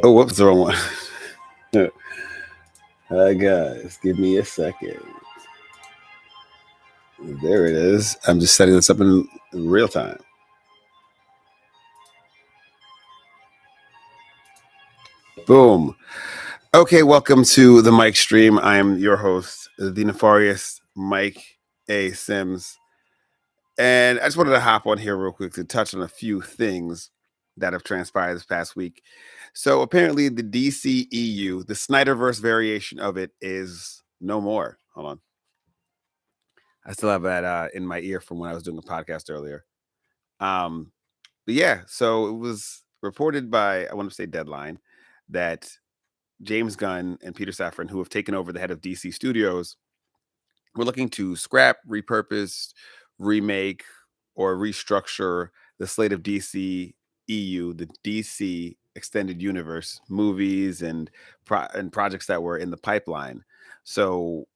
Oh, whoops, the wrong one. Hi, guys. Give me a second. There it is. I'm just setting this up in real time. Boom. Okay, welcome to the MikeStream. I am your host, the nefarious Mike A. Sims. And I just wanted to hop on here real quick to touch on a few things that have transpired this past week. So apparently the DCEU, the Snyderverse variation of it, is no more. Hold on. I still have that in my ear from when I was doing a podcast earlier. But yeah, so it was reported by, I want to say Deadline, that James Gunn and Peter Safran, who have taken over the head of DC Studios, were looking to scrap, repurpose, remake, or restructure the slate of DC EU, the DC Extended Universe movies and projects that were in the pipeline. So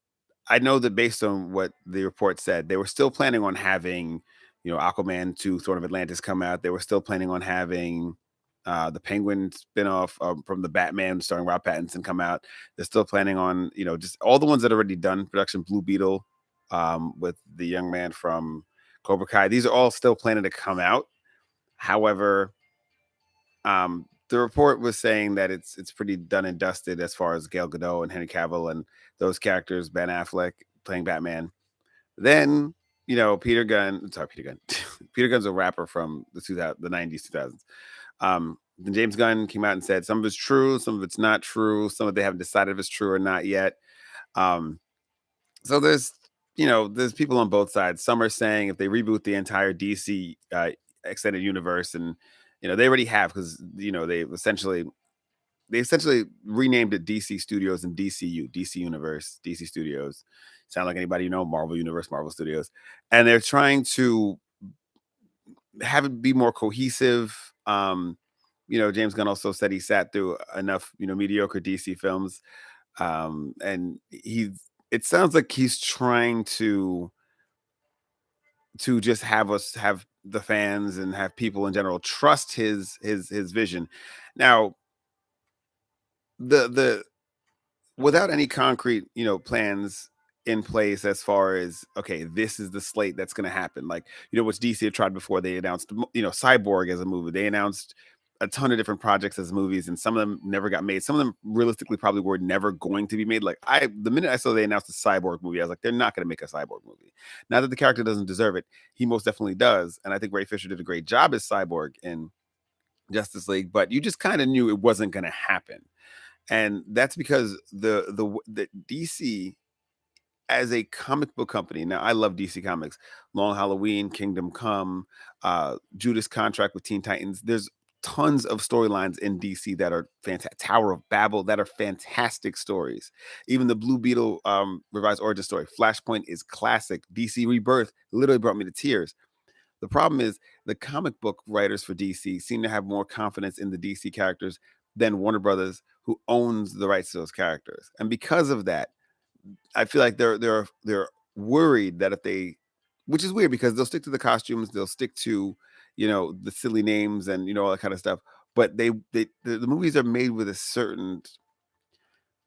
I know that based on what the report said, they were still planning on having, Aquaman 2, Throne of Atlantis come out. They were still planning on having the Penguin spinoff from the Batman starring Rob Pattinson come out. They're still planning on, just all the ones that are already done production. Blue Beetle with the young man from Cobra Kai. These are all still planning to come out. However, the report was saying that it's pretty done and dusted as far as Gal Gadot and Henry Cavill and those characters, Ben Affleck playing Batman. Then, Peter Gunn. Peter Gunn's a rapper from the 90s, 2000s. Then James Gunn came out and said some of it's true, some of it's not true, some of they haven't decided if it's true or not yet. So there's people on both sides. Some are saying if they reboot the entire DC extended universe, and they already have, because they essentially renamed it DC Studios and DCU, DC Universe, DC Studios. Sound like anybody Marvel Universe, Marvel Studios. And they're trying to have it be more cohesive. James Gunn also said he sat through enough, mediocre DC films. And it sounds like he's trying to just have the fans and have people in general trust his vision. Now, the without any concrete, plans in place as far as, okay, this is the slate that's going to happen. Like, what DC had tried before. They announced, Cyborg as a movie. They announced a ton of different projects as movies, and some of them never got made. Some of them realistically probably were never going to be made. Like, the minute I saw they announced the Cyborg movie, I was like, they're not going to make a Cyborg movie. Not that the character doesn't deserve it. He most definitely does. And I think Ray Fisher did a great job as Cyborg in Justice League, but you just kind of knew it wasn't going to happen. And that's because the DC as a comic book company. Now, I love DC Comics. Long Halloween, Kingdom Come, Judas Contract with Teen Titans. There's tons of storylines in DC that are fantastic. Tower of Babel, that are fantastic stories. Even the Blue Beetle revised origin story, Flashpoint, is classic. DC Rebirth literally brought me to tears. The problem is the comic book writers for DC seem to have more confidence in the DC characters than Warner Brothers, who owns the rights to those characters. And because of that, I feel like they're worried that if they, which is weird because they'll stick to the costumes, they'll stick to, the silly names and all that kind of stuff. But the movies are made with a certain,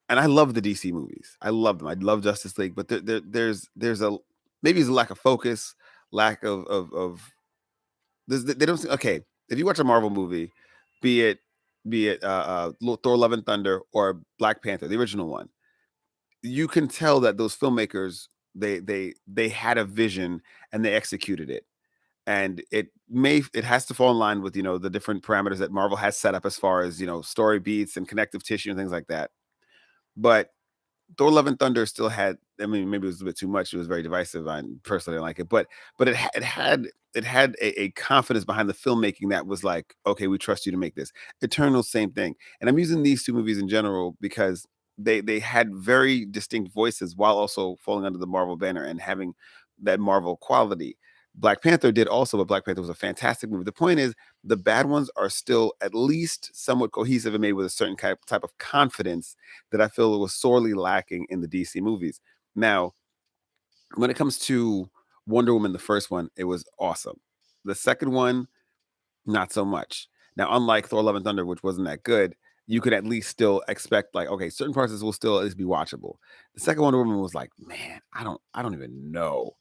and I love the DC movies. I love them. I love Justice League, but there's a, maybe it's a lack of focus, lack of they don't, okay. If you watch a Marvel movie, be it Thor: Love and Thunder or Black Panther, the original one, you can tell that those filmmakers, they had a vision and they executed it. And it has to fall in line with the different parameters that Marvel has set up as far as story beats and connective tissue and things like that. But Thor: Love and Thunder still had, I mean, maybe it was a bit too much. It was very divisive. I personally didn't like it, but it had a confidence behind the filmmaking that was like, okay, we trust you to make this. Eternal, same thing. And I'm using these two movies in general because they had very distinct voices while also falling under the Marvel banner and having that Marvel quality. Black Panther did also, but Black Panther was a fantastic movie. The point is, the bad ones are still at least somewhat cohesive and made with a certain type of confidence that I feel was sorely lacking in the DC movies. Now, when it comes to Wonder Woman, the first one, it was awesome. The second one, not so much. Now, unlike Thor: Love and Thunder, which wasn't that good, you could at least still expect like, okay, certain parts of this will still at least be watchable. The second Wonder Woman was like, man, I don't even know.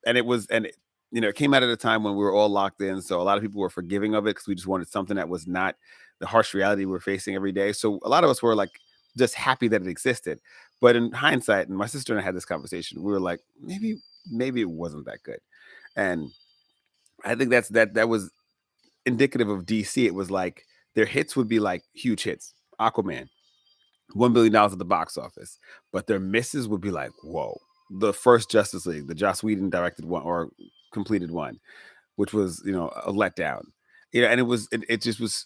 And it was, and it, it came out at a time when we were all locked in. So a lot of people were forgiving of it because we just wanted something that was not the harsh reality we're facing every day. So a lot of us were like just happy that it existed. But in hindsight, and my sister and I had this conversation, we were like, maybe it wasn't that good. And I think that was indicative of DC. It was like their hits would be like huge hits. Aquaman, $1 billion at the box office, but their misses would be like, whoa. The first Justice League, the Joss Whedon directed one or completed one, which was a letdown. And it just was.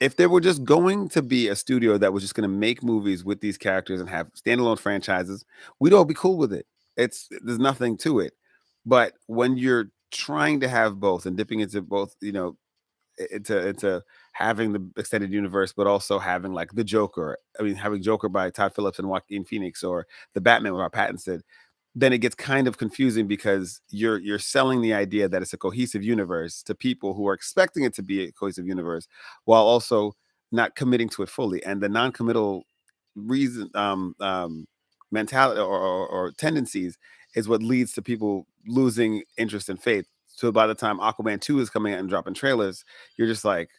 If there were just going to be a studio that was just going to make movies with these characters and have standalone franchises, we'd all be cool with it. There's nothing to it. But when you're trying to have both and dipping into both, into having the extended universe, but also having like the Joker. I mean, having Joker by Todd Phillips and Joaquin Phoenix, or the Batman with Robert Pattinson, then it gets kind of confusing because you're selling the idea that it's a cohesive universe to people who are expecting it to be a cohesive universe, while also not committing to it fully. And the non-committal reason mentality or tendencies is what leads to people losing interest and faith. So by the time Aquaman 2 is coming out and dropping trailers, you're just like,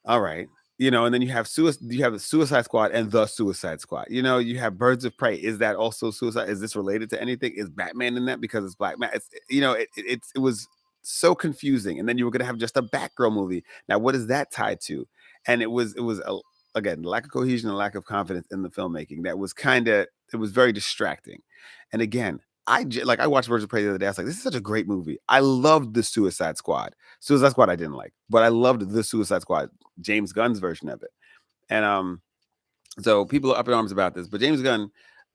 all right. And then you have the Suicide Squad and the Suicide Squad. You have Birds of Prey. Is that also suicide? Is this related to anything? Is Batman in that because it's Black Man? It was so confusing. And then you were gonna have just a Batgirl movie. Now, what is that tied to? And again, lack of cohesion and lack of confidence in the filmmaking. That was it was very distracting. And again, I watched Birds of Prey the other day. I was like, this is such a great movie. I loved the Suicide Squad. Suicide Squad I didn't like, but I loved the Suicide Squad, James Gunn's version of it. And so people are up in arms about this, but James Gunn,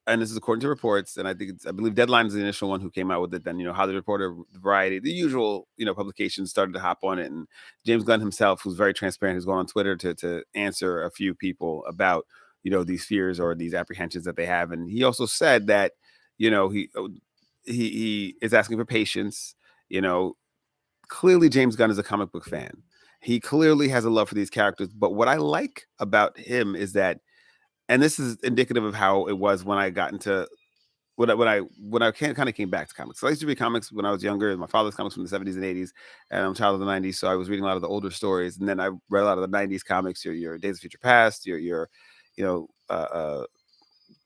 and this is according to reports, and I believe Deadline is the initial one who came out with it. Then Hollywood Reporter, Variety, the usual publications started to hop on it, and James Gunn himself, who's very transparent, who's gone on Twitter to answer a few people about these fears or these apprehensions that they have, and he also said that he is asking for patience. Clearly James Gunn is a comic book fan. He clearly has a love for these characters, but what I like about him is that, and this is indicative of how it was when I got into when I kind of came back to comics. So I used to read comics when I was younger. My father's comics from the 70s and 80s, and I'm a child of the 90s, so I was reading a lot of the older stories. And then I read a lot of the 90s comics, your Days of Future Past, your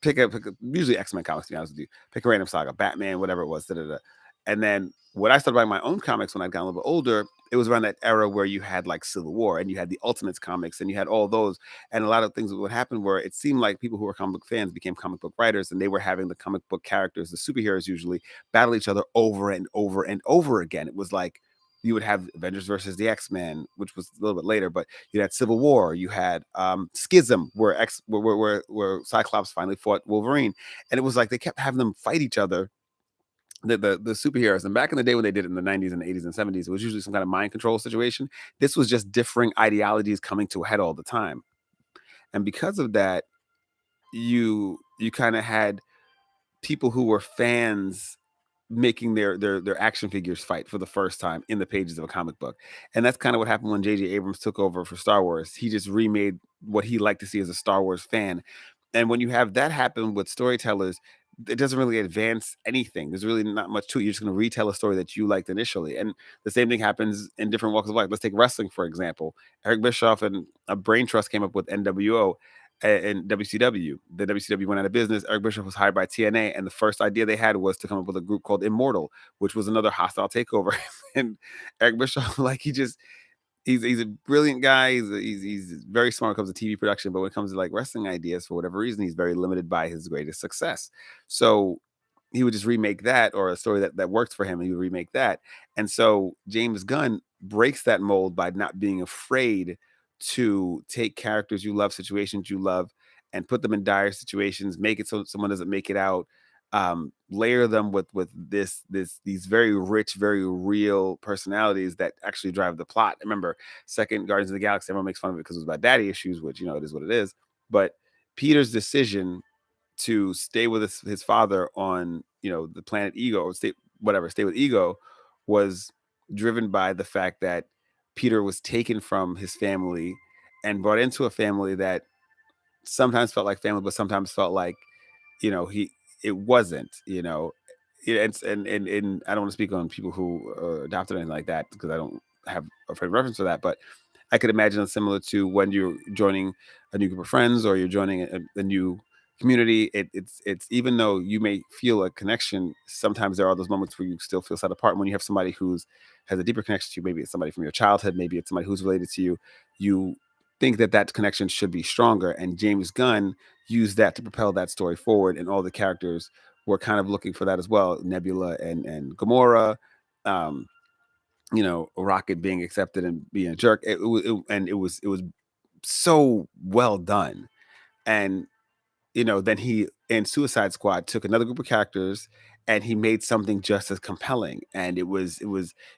pick a usually X-Men comics, to be honest with you. Pick a random saga, Batman, whatever it was. Da, da, da. And then when I started buying my own comics when I got a little bit older, it was around that era where you had like Civil War and you had the Ultimates comics and you had all those. And a lot of things that would happen where it seemed like people who were comic book fans became comic book writers, and they were having the comic book characters, the superheroes usually, battle each other over and over and over again. It was like you would have Avengers versus the X-Men, which was a little bit later, but you had Civil War, you had Schism, where Cyclops finally fought Wolverine. And it was like they kept having them fight each other, the superheroes. And back in the day when they did it in the 90s and the 80s and 70s, it was usually some kind of mind control situation. This was just differing ideologies coming to a head all the time. And because of that, you kind of had people who were fans making their action figures fight for the first time in the pages of a comic book. And that's kind of what happened when J.J. Abrams took over for Star Wars. He just remade what he liked to see as a Star Wars fan. And when you have that happen with storytellers, it doesn't really advance anything. There's really not much to it. You're just going to retell a story that you liked initially. And the same thing happens in different walks of life. Let's take wrestling, for example. Eric Bischoff and a Brain Trust came up with NWO and WCW. The WCW went out of business. Eric Bischoff was hired by TNA, and the first idea they had was to come up with a group called Immortal, which was another hostile takeover. And Eric Bischoff, like he's a brilliant guy. He's very smart when it comes to TV production, but when it comes to like wrestling ideas, for whatever reason, he's very limited by his greatest success. So he would just remake that, or a story that worked for him, and he would remake that. And so James Gunn breaks that mold by not being afraid to take characters you love, situations you love, and put them in dire situations, make it so someone doesn't make it out, layer them with these very rich, very real personalities that actually drive the plot. Remember, second Guardians of the Galaxy, everyone makes fun of it because it was about daddy issues, which it is what it is. But Peter's decision to stay with his father on the planet Ego, or stay with Ego, was driven by the fact that Peter was taken from his family and brought into a family that sometimes felt like family, but sometimes felt like, he it wasn't, Yeah, and I don't want to speak on people who are adopted or anything like that because I don't have a frame of reference for that, but I could imagine it's similar to when you're joining a new group of friends or you're joining a new community. It's even though you may feel a connection, sometimes there are those moments where you still feel set apart. When you have somebody who's has a deeper connection to you, maybe it's somebody from your childhood, maybe it's somebody who's related to you. You think that that connection should be stronger, and James Gunn used that to propel that story forward, and all the characters were kind of looking for that as well. Nebula and Gamora, um, Rocket being accepted and being a jerk. And it was so well done. And then he in Suicide Squad took another group of characters and he made something just as compelling. And it was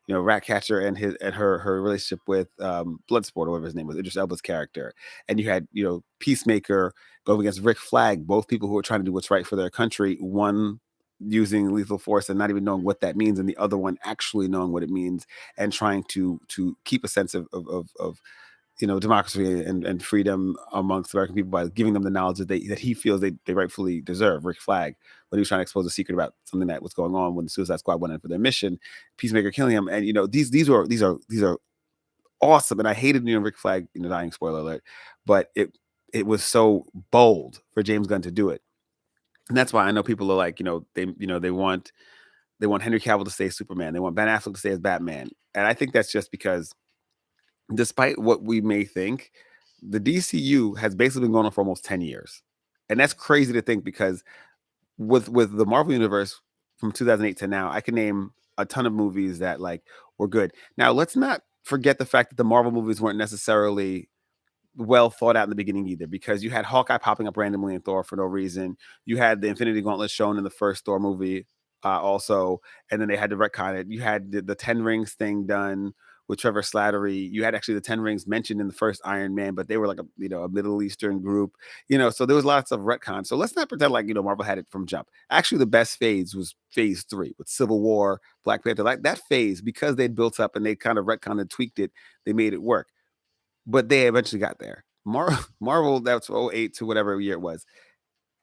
Ratcatcher and his and her relationship with Bloodsport or whatever his name was, Idris Elba's character. And you had Peacemaker going against Rick Flag, both people who were trying to do what's right for their country. One using lethal force and not even knowing what that means, and the other one actually knowing what it means and trying to keep a sense of democracy and freedom amongst American people by giving them the knowledge that he feels they rightfully deserve. Rick Flag, when he was trying to expose a secret about something that was going on when the Suicide Squad went in for their mission, Peacemaker killing him, and these are awesome. And I hated Rick Flag dying. Spoiler alert, but it was so bold for James Gunn to do it, and that's why I know people are like they want Henry Cavill to stay Superman, they want Ben Affleck to stay as Batman, and I think that's just because despite what we may think, the DCU has basically been going on for almost 10 years. And that's crazy to think because with the Marvel universe from 2008 to now, I can name a ton of movies that were good. Now, let's not forget the fact that the Marvel movies weren't necessarily well thought out in the beginning either, because you had Hawkeye popping up randomly in Thor for no reason. You had the Infinity Gauntlet shown in the first Thor movie, also, and then they had to retcon it. You had the Ten Rings thing done with Trevor Slattery. You had actually the Ten Rings mentioned in the first Iron Man, but they were like a Middle Eastern group, So there was lots of retcon. So let's not pretend like Marvel had it from jump. Actually, the best phase was Phase 3 with Civil War, Black Panther. Like that phase, because they'd built up and they kind of retconned and tweaked it, they made it work, but they eventually got there. Marvel, that's '08 to whatever year it was.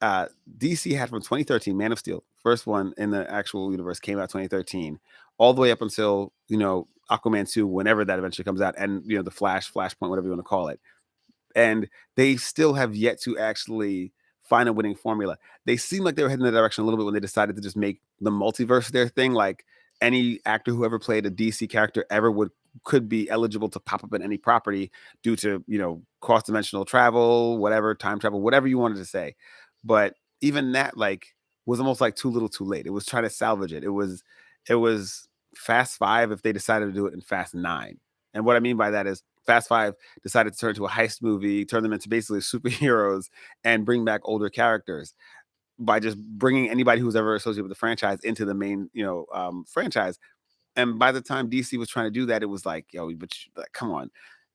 Uh, DC had from 2013, Man of Steel, first one in the actual universe, came out 2013, all the way up until Aquaman 2, whenever that eventually comes out, and the Flashpoint, whatever you want to call it, and they still have yet to actually find a winning formula. They seem like they were heading in that direction a little bit when they decided to just make the multiverse their thing. Like any actor who ever played a DC character ever could be eligible to pop up in any property due to cross dimensional travel, whatever, time travel, whatever you wanted to say. But even that was almost like too little, too late. It was trying to salvage it. It was Fast Five if they decided to do it in Fast Nine. And what I mean by that is Fast Five decided to turn into a heist movie, turn them into basically superheroes, and bring back older characters by just bringing anybody who's ever associated with the franchise into the main, franchise. And by the time DC was trying to do that, it was like, yo, but come on.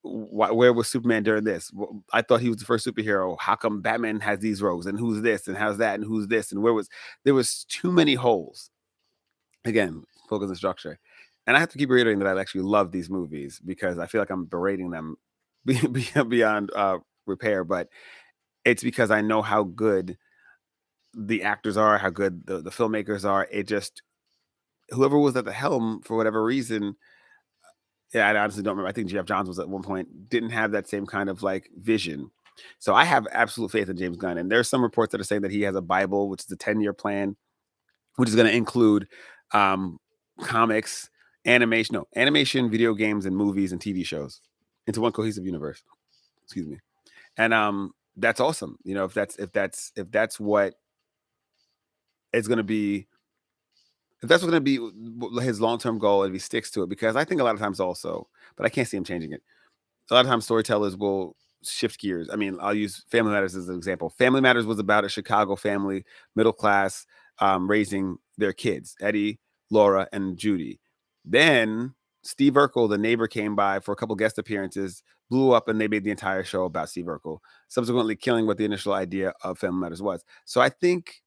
Where was Superman during this? I thought he was the first superhero. How come Batman has these rogues? And who's this? And how's that? And who's this? And there was too many holes. Again, focus and structure. And I have to keep reiterating that I actually love these movies because I feel like I'm berating them beyond repair. But it's because I know how good the actors are, how good the filmmakers are. It just whoever was at the helm for whatever reason, yeah, I honestly don't remember. I think Jeff Johns was at one point, didn't have that same kind of vision. So I have absolute faith in James Gunn. And there's some reports that are saying that he has a Bible, which is a 10-year plan, which is going to include um, comics, animation, video games, and movies and TV shows into one cohesive universe. Excuse me. And that's awesome. If that's what it's going to be, if that's going to be his long-term goal, if he sticks to it, because I think a lot of times also, but I can't see him changing it. A lot of times storytellers will shift gears. I mean, I'll use Family Matters as an example. Family Matters was about a Chicago family, middle class, raising their kids, Eddie, Laura, and Judy. Then Steve Urkel, the neighbor, came by for a couple guest appearances, blew up, and they made the entire show about Steve Urkel, subsequently killing what the initial idea of Family Matters was. So I think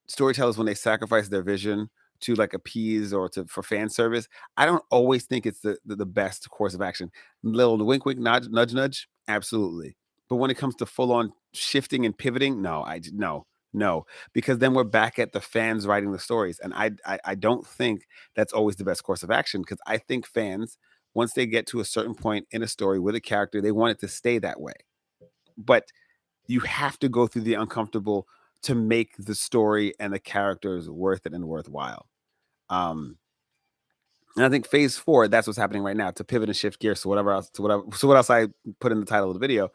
storytellers, when they sacrifice their vision to appease or for fan service, I don't always think it's the best course of action. Little wink wink nudge nudge nudge, absolutely. But when it comes to full on shifting and pivoting, no, no, no, because then we're back at the fans writing the stories, and I don't think that's always the best course of action because I think fans, once they get to a certain point in a story with a character, they want it to stay that way. But you have to go through the uncomfortable to make the story and the characters worth it and worthwhile. Um, and I think phase four, that's what's happening right now to pivot and shift gears to whatever else, to whatever, so what else I put in the title of the video.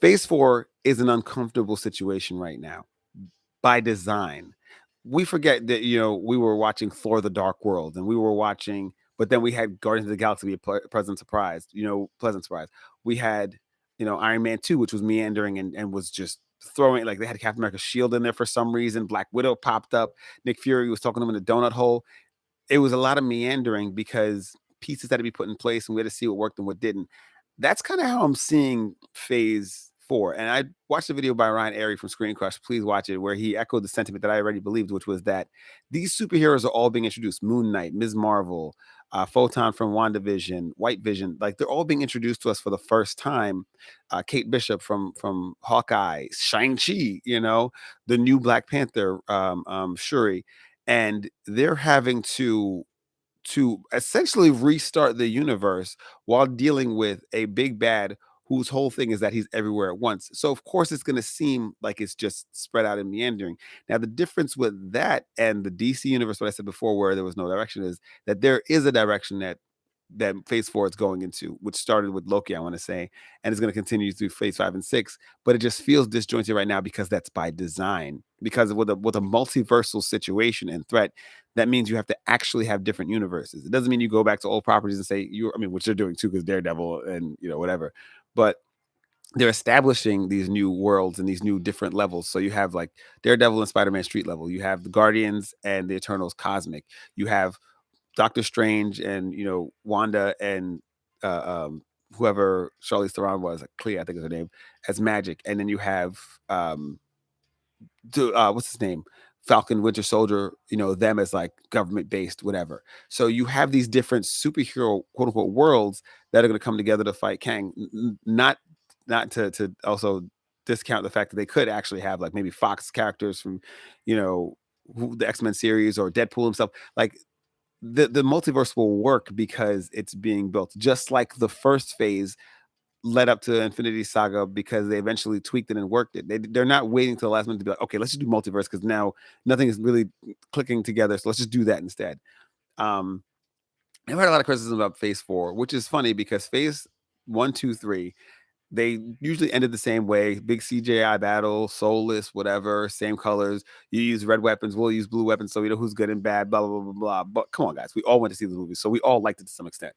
Phase four is an uncomfortable situation right now by design. We forget that, we were watching Thor the Dark World and we were watching, but then we had Guardians of the Galaxy be a pleasant surprise, pleasant surprise. We had, Iron Man 2, which was meandering and was just throwing, like they had Captain America's shield in there for some reason. Black Widow popped up. Nick Fury was talking to him in a donut hole. It was a lot of meandering because pieces had to be put in place and we had to see what worked and what didn't. That's kind of how I'm seeing phase four. And I watched a video by Ryan Airy from Screen Crush. Please watch it, where he echoed the sentiment that I already believed, which was that these superheroes are all being introduced. Moon Knight, Ms. Marvel, Photon from WandaVision, White Vision, like they're all being introduced to us for the first time. Kate Bishop from Hawkeye, Shang-Chi, the new Black Panther, Shuri. And they're having to essentially restart the universe while dealing with a big bad whose whole thing is that he's everywhere at once. So of course it's going to seem like it's just spread out and meandering. Now the difference with that and the DC universe, what I said before, where there was no direction, is that there is a direction that phase four is going into, which started with Loki, I want to say, and is going to continue through phase 5 and 6. But it just feels disjointed right now because that's by design. Because with a multiversal situation and threat, that means you have to actually have different universes. It doesn't mean you go back to old properties and say which they're doing too, because Daredevil and whatever. But they're establishing these new worlds and these new different levels. So you have like Daredevil and Spider-Man street level. You have the Guardians and the Eternals cosmic. You have Doctor Strange and Wanda and whoever Charlize Theron was, like Clea, I think is her name, as magic. And then you have what's his name? Falcon, Winter Soldier, them as like government based, whatever. So you have these different superhero quote unquote worlds that are going to come together to fight Kang. Not to also discount the fact that they could actually have like maybe Fox characters from, the X-Men series or Deadpool himself. Like the multiverse will work because it's being built, just like the first phase led up to Infinity Saga because they eventually tweaked it and worked it. They're not waiting till the last minute to be like, okay, let's just do multiverse because now nothing is really clicking together. So let's just do that instead. I've heard a lot of criticism about phase four, which is funny because phase 1, 2, 3, they usually ended the same way. Big CGI battle, soulless, whatever, same colors. You use red weapons, we'll use blue weapons, so we know who's good and bad, blah, blah, blah, blah, blah. But come on, guys, we all went to see the movie, so we all liked it to some extent.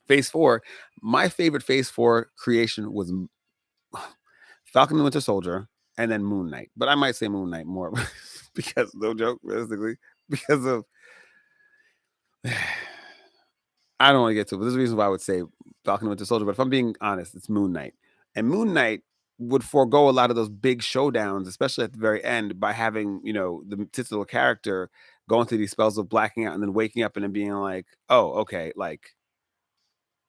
Phase four, my favorite phase four creation was Falcon and Winter Soldier, and then Moon Knight. But I might say Moon Knight more because, no joke, realistically, because of I don't want to get to it, but there's a reason why I would say Falcon and Winter Soldier. But if I'm being honest, it's Moon Knight. And Moon Knight would forego a lot of those big showdowns, especially at the very end, by having, the titular character going through these spells of blacking out and then waking up and then being like, oh, okay, like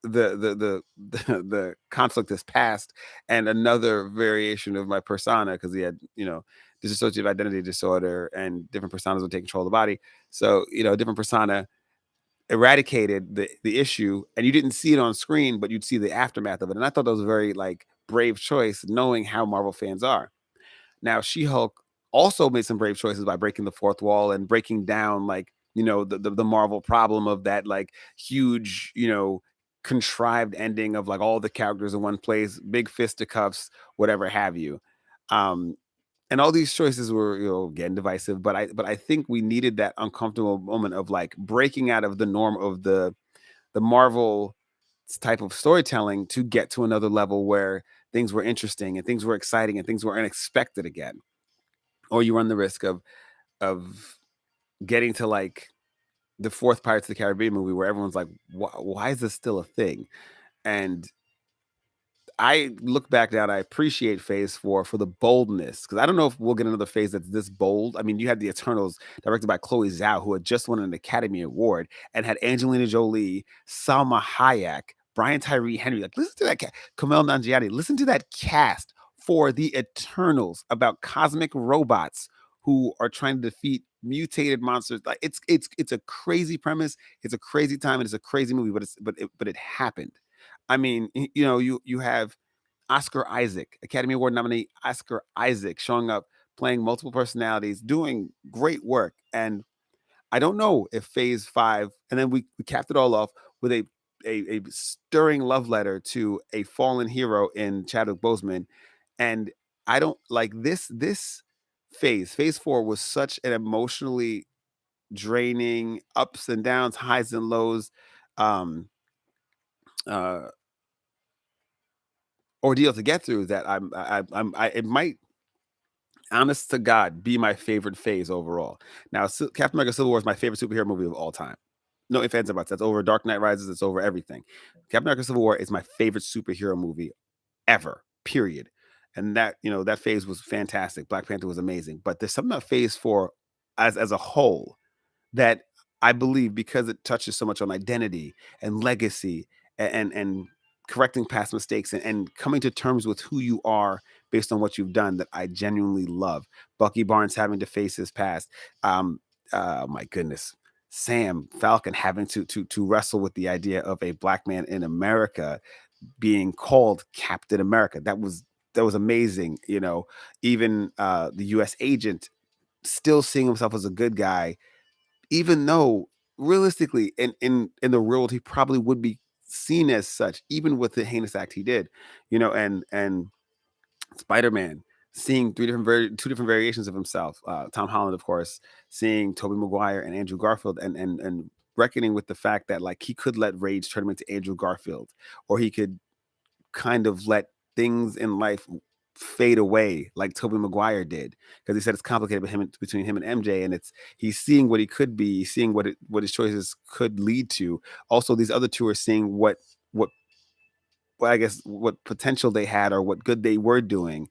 the conflict has passed, and another variation of my persona, because he had, dissociative identity disorder and different personas would take control of the body. So, different persona eradicated the issue, and you didn't see it on screen, but you'd see the aftermath of it. And I thought that was a very like brave choice, knowing how Marvel fans are. Now, She-Hulk also made some brave choices by breaking the fourth wall and breaking down like the Marvel problem of that like huge contrived ending of like all the characters in one place, big fisticuffs, whatever have you. And all these choices were, again, divisive, but I think we needed that uncomfortable moment of like breaking out of the norm of the Marvel type of storytelling to get to another level where things were interesting and things were exciting and things were unexpected again. Or you run the risk of getting to like the fourth Pirates of the Caribbean movie where everyone's like, why is this still a thing? And I look back now and I appreciate phase four for the boldness, because I don't know if we'll get another phase that's this bold. I mean, you had the Eternals directed by Chloe Zhao, who had just won an Academy Award and had Angelina Jolie, Salma Hayek, Brian Tyree Henry. Like, listen to that Kumail Nanjiani. Listen to that cast for the Eternals about cosmic robots who are trying to defeat mutated monsters. Like, it's a crazy premise. It's a crazy time, and it's a crazy movie. But it happened. I mean, you have Oscar Isaac, Academy Award nominee Oscar Isaac, showing up, playing multiple personalities, doing great work. And I don't know if Phase 5, and then we capped it all off with a stirring love letter to a fallen hero in Chadwick Boseman. And I don't like this Phase 4 was such an emotionally draining, ups and downs, highs and lows, um, uh, ordeal to get through, that it might, honest to God, be my favorite Phase overall. Now, Captain America: Civil War is my favorite superhero movie of all time. No ifs, ands, or buts. That's over Dark Knight Rises. It's over everything. Captain America: Civil War is my favorite superhero movie ever. Period. And that Phase was fantastic. Black Panther was amazing. But there's something about Phase 4 as a whole that I believe, because it touches so much on identity and legacy, and correcting past mistakes, and coming to terms with who you are based on what you've done, that I genuinely love. Bucky Barnes having to face his past. My goodness. Sam Falcon having to wrestle with the idea of a black man in America being called Captain America. That was amazing. Even the US agent still seeing himself as a good guy, even though realistically in the real world he probably would be seen as such, even with the heinous act he did. And Spider-Man, seeing two different variations of himself. Tom Holland, of course, seeing Tobey Maguire and Andrew Garfield, and reckoning with the fact that, like, he could let rage turn him into Andrew Garfield, or he could kind of let things in life fade away like Tobey Maguire did, because he said it's complicated between him and MJ, and he's seeing what he could be, seeing what his choices could lead to. Also, these other two are seeing what well, I guess what potential they had, or what good they were doing.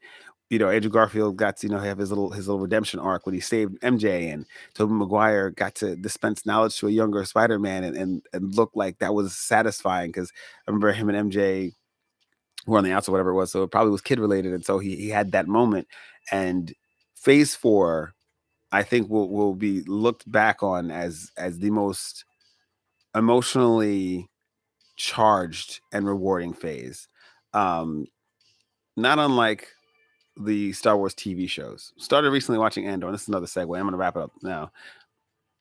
Andrew Garfield got to have his little redemption arc when he saved MJ, and Tobey Maguire got to dispense knowledge to a younger Spider-Man, and look like that was satisfying, because I remember him and MJ were on the outs or whatever it was, so it probably was kid related, and so he had that moment. And Phase 4, I think, will be looked back on as the most emotionally charged and rewarding phase. Um, Not unlike the Star Wars TV shows. Started recently watching Andor, and this is another segue. I'm going to wrap it up now.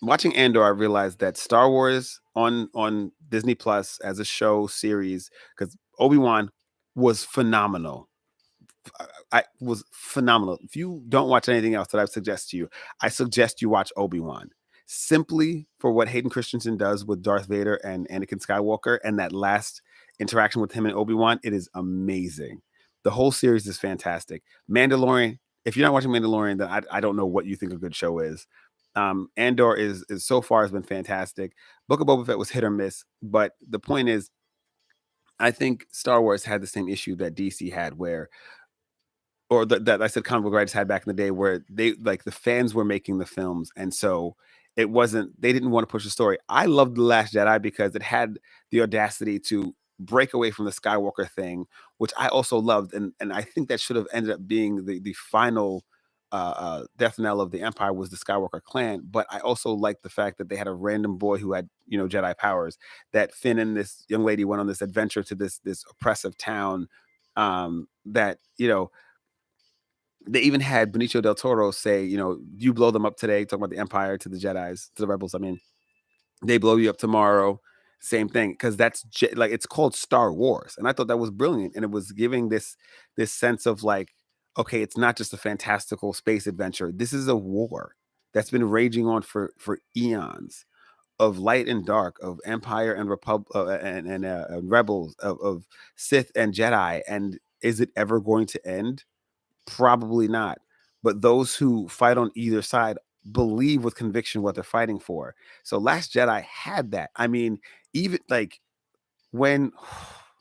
Watching Andor, I realized that Star Wars on Disney Plus as a show series, because Obi-Wan was phenomenal. I was phenomenal. If you don't watch anything else that I suggest to you, I suggest you watch Obi-Wan, simply for what Hayden Christensen does with Darth Vader and Anakin Skywalker, and that last interaction with him and Obi-Wan. It is amazing. The whole series is fantastic. Mandalorian. If you're not watching Mandalorian, then I don't know what you think a good show is. Andor is so far has been fantastic. Book of Boba Fett was hit or miss, but the point is, I think Star Wars had the same issue that DC had, where, or that I said comic book writers had back in the day, where they, like, the fans were making the films, and so they didn't want to push the story. I loved The Last Jedi because it had the audacity to break away from the Skywalker thing, which I also loved, and I think that should have ended up being the final death knell of the Empire, was the Skywalker clan. But I also liked the fact that they had a random boy who had Jedi powers, that Finn and this young lady went on this adventure to this oppressive town, that they even had Benicio del Toro say, you blow them up today, talking about the Empire, to the Jedis, to the rebels. I mean, they blow you up tomorrow. Same thing, because like, it's called Star Wars, and I thought that was brilliant, and it was giving this sense of, like, okay, it's not just a fantastical space adventure. This is a war that's been raging on for eons, of light and dark, of Empire and rebels, of Sith and Jedi, and is it ever going to end? Probably not. But those who fight on either side believe with conviction what they're fighting for. So Last Jedi had that. I mean, even like, when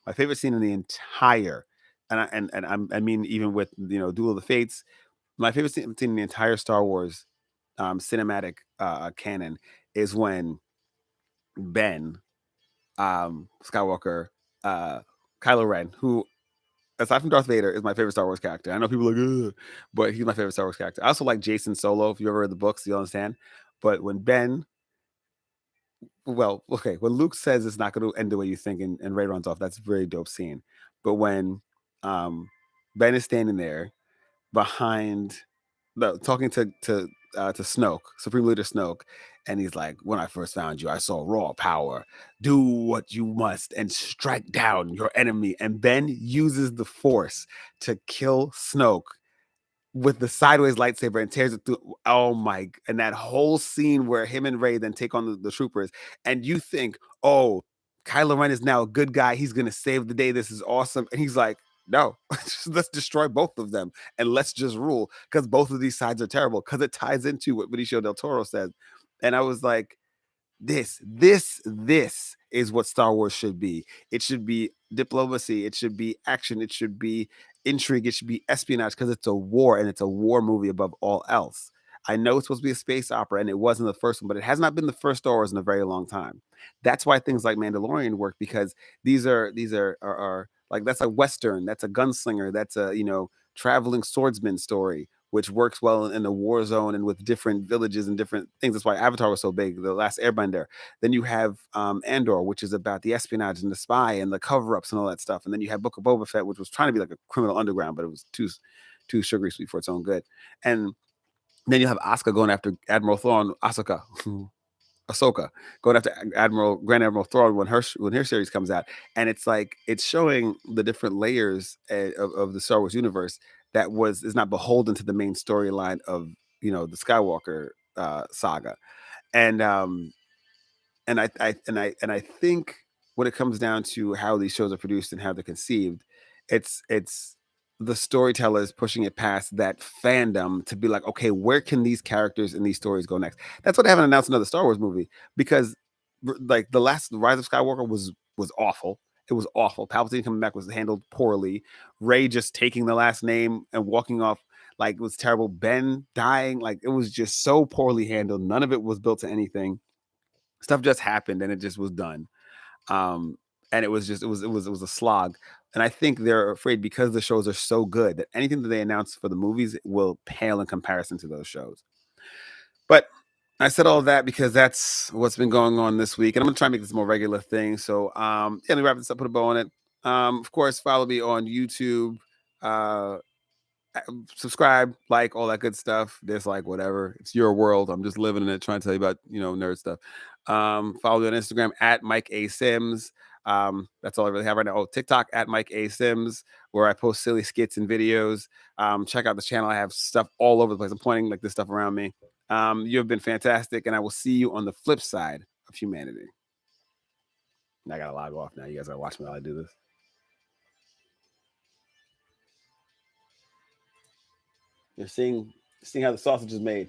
my favorite scene in the entire, I mean, even with Duel of the Fates, my favorite scene in the entire Star Wars cinematic canon is when Ben Skywalker Kylo Ren, who aside from Darth Vader, is my favorite Star Wars character. I know people are like, ugh, but he's my favorite Star Wars character. I also like Jason Solo. If you ever read the books, you understand. But when Ben, well, okay, when Luke says it's not going to end the way you think, and Ray runs off, that's a very dope scene. But when um, Ben is standing there behind, no, talking to Snoke, Supreme Leader Snoke, and he's like, "When I first found you, I saw raw power. Do what you must and strike down your enemy." And Ben uses the Force to kill Snoke with the sideways lightsaber and tears it through. Oh my! And that whole scene where him and Ray then take on the troopers, and you think, "Oh, Kylo Ren is now a good guy. He's gonna save the day. This is awesome." And he's like, "No, let's destroy both of them and let's just rule because both of these sides are terrible." Because it ties into what Benicio del Toro said, and I was like, this is what Star Wars should be. It should be diplomacy. It should be action. It should be intrigue. It should be espionage because it's a war and it's a war movie above all else. I know it's supposed to be a space opera and it wasn't the first one, but it has not been the first Star Wars in a very long time. That's why things like Mandalorian work because these are like that's a western, that's a gunslinger, that's a traveling swordsman story which works well in the war zone and with different villages and different things. That's why Avatar was so big, The Last Airbender. Then you have Andor, which is about the espionage and the spy and the cover-ups and all that stuff. And then you have Book of Boba Fett, which was trying to be like a criminal underground, but it was too sugary sweet for its own good. And then you have Asuka going after Admiral Thrawn, Ahsoka going after Grand Admiral Thrawn when her series comes out, and it's like it's showing the different layers of the Star Wars universe that is not beholden to the main storyline of the Skywalker saga, and I think when it comes down to how these shows are produced and how they're conceived, it's the storytellers pushing it past that fandom to be like, okay, where can these characters and these stories go next? That's what they haven't announced another Star Wars movie because like the last Rise of Skywalker was awful. It was awful. Palpatine coming back was handled poorly. Rey just taking the last name and walking off like it was terrible. Ben dying, like it was just so poorly handled. None of it was built to anything. Stuff just happened and it just was done. Um, and it was a slog. And I think they're afraid because the shows are so good that anything that they announce for the movies will pale in comparison to those shows. But I said all of that because that's what's been going on this week, and I'm gonna try and make this a more regular thing. So, let me wrap this up, put a bow on it. Of course, follow me on YouTube. Uh, Subscribe, like all that good stuff. Dislike, whatever. It's your world. I'm just living in it, trying to tell you about nerd stuff. Follow me on Instagram at Mike A Sims. That's all I really have right now. Oh, TikTok at Mike A Sims, where I post silly skits and videos. Check out the channel. I have stuff all over the place. I'm pointing like this stuff around me. You have been fantastic, and I will see you on the flip side of humanity. And I gotta log off now. You guys gotta watch me while I do this. You're seeing how the sausage is made.